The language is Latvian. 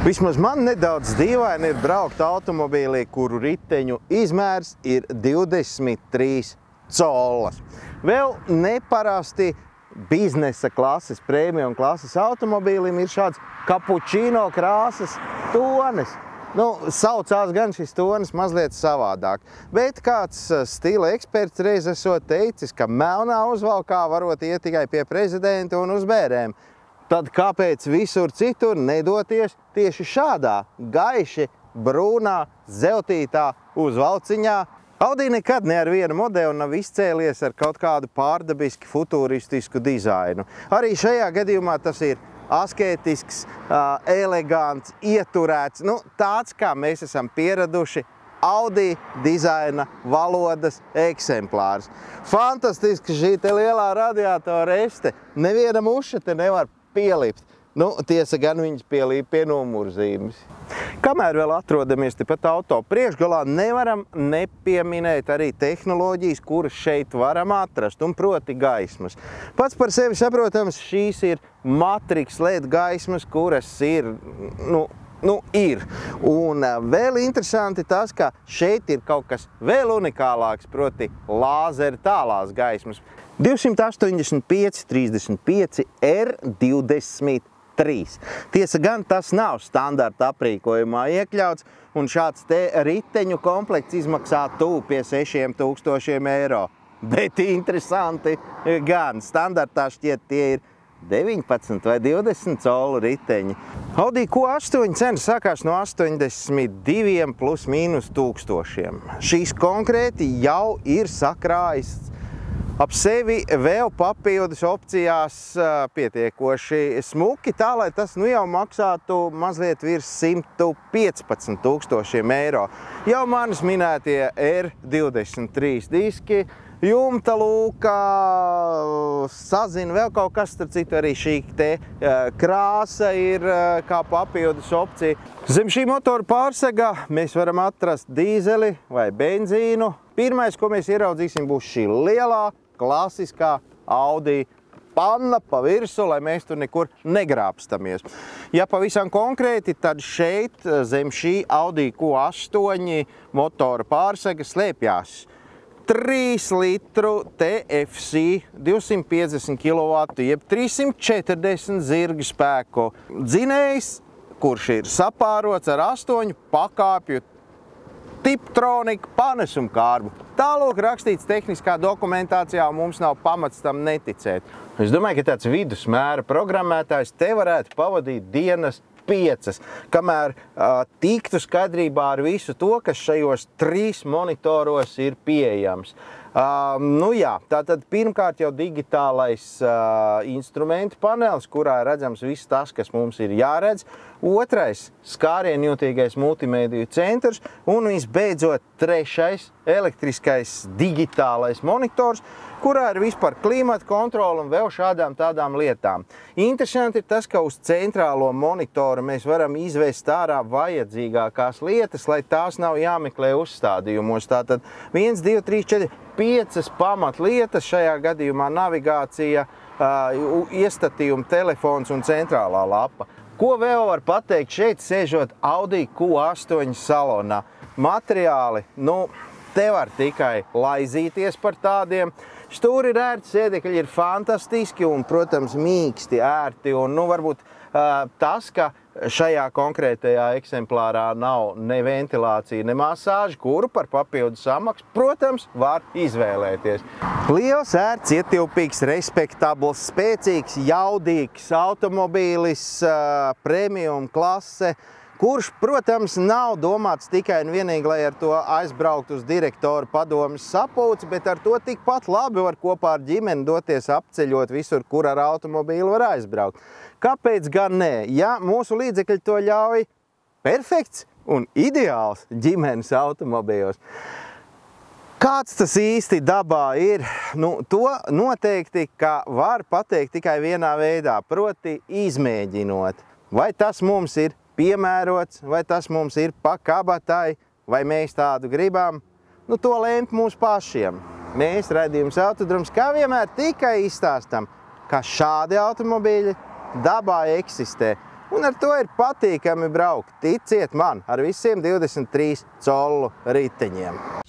Vismaz man nedaudz dīvaini ir braukt automobīlī, kuru riteņu izmērs ir 23 collas. Vēl neparasti biznesa klases, premium klases automobīlim ir šāds kapučīno krāsas tonis. Saucās gan šis tonis mazliet savādāk, bet kāds stila eksperts reiz esot teicis, ka melnā uzvalkā varot iet tikai pie prezidenta un uz bērēm. Tad kāpēc visur citur nedoties tieši šādā gaiši brūnā, zeltītā uzvalciņā? Audi nekad ne ar vienu modeli nav izcēlies ar kaut kādu pārdabiski futuristisku dizainu. Arī šajā gadījumā tas ir asketisks, elegants, ieturēts, tāds, kā mēs esam pieraduši Audi dizaina valodas eksemplārs. Fantastiski šī te lielā radiatora este. Neviena muša te nevar pielipt. Tiesa gan viņas pielīp pie numurzīmes. Kamēr vēl atrodamies tepat auto priekšgalā, nevaram nepieminēt arī tehnoloģijas, kuras šeit varam atrast, un proti gaismas. Pats par sevi saprotams, šīs ir Matrix LED gaismas, kuras ir, ir. Un vēl interesanti tas, ka šeit ir kaut kas vēl unikālāks, proti lāzeri tālās gaismas. 285 35 R23. Tiesa gan tas nav standarta aprīkojumā iekļauts, un šāds te riteņu komplekts izmaksā tuvu pie 6000 eiro. Bet interesanti gan, standartā šķiet tie ir 19 vai 20 colu riteņi. Audi Q8 cena sākās no 82 plus mīnus tūkstošiem. Šīs konkrēti jau ir sakrājis ap sevi vēl papildus opcijās pietiekoši smuki, tā lai tas jau maksātu mazliet virs 115 000 eiro. Jau manis minētie R23 diski, jumta lūkā, sazina vēl kaut kas, starp citu arī šī te krāsa ir kā papildus opcija. Zem šī motora pārsegā mēs varam atrast dīzeli vai benzīnu. Pirmais, ko mēs ieraudzīsim, būs šī lielā, klasiskā Audi panna pa virsu, lai mēs tur nekur negrābstamies. Ja pavisam konkrēti, tad šeit zem šī Audi Q8 motora pārsega slēpjās 3 litru TFC 250 kW, jeb 340 zirgu spēku dzinējs, kurš ir sapārots ar 8 pakāpju Tiptronic panesumkārbu. Tālūk rakstīts tehniskā dokumentācijā, un mums nav pamats tam neticēt. Es domāju, ka tāds vidusmēra programmētājs te varētu pavadīt dienas 5, kamēr tiktu skaidrībā ar visu to, kas šajos 3 monitoros ir pieejams. Tātad pirmkārt jau digitālais instrumentu panelis, kurā redzams viss tas, kas mums ir jāredz. Otrais – skārienjūtīgais multimēdiju centrs. Un visbeidzot, trešais – elektriskais digitālais monitors, kurā ir vispār klimata kontrola un vēl šādām tādām lietām. Interesanti ir tas, ka uz centrālo monitoru mēs varam izvest ārā vajadzīgākās lietas, lai tās nav jāmeklē uzstādījumos. Tātad 1, 2, 3, 4, 5 pamatlietas, šajā gadījumā navigācija, iestatījuma telefons un centrālā lapa. Ko vēl var pateikt šeit, sēžot Audi Q8 salonā? Materiāli, te var tikai laizīties par tādiem. Stūri ir ērti, sēdekļi ir fantastiski un, protams, mīksti, ērti. Un, varbūt tas, ka šajā konkrētajā eksemplārā nav ne ventilācija, ne masāža, kuru par papildu samaksu, protams, var izvēlēties. Liels, ērts, ietilpīgs, respektabls, spēcīgs, jaudīgs automobīlis, premium klase, kurš, protams, nav domāts tikai un vienīgi, lai ar to aizbraukt uz direktoru padomes sapulci, bet ar to tikpat labi var kopā ar ģimeni doties apceļot visur, kur ar automobīlu var aizbraukt. Kāpēc gan nē? Ja mūsu līdzekļi to ļauj, perfekts un ideāls ģimenes automobīls. Kāds tas īsti dabā ir? To noteikti, ka var pateikt tikai vienā veidā, proti izmēģinot. Vai tas mums ir piemērots, vai tas mums ir pa kabatai, vai mēs tādu gribam, to lemt mums pašiem. Mēs, raidījums Autodroms, kā vienmēr tikai izstāstam, ka šādi automobīļi dabā eksistē. un ar to ir patīkami braukt. Ticiet man, ar visiem 23 collu riteņiem.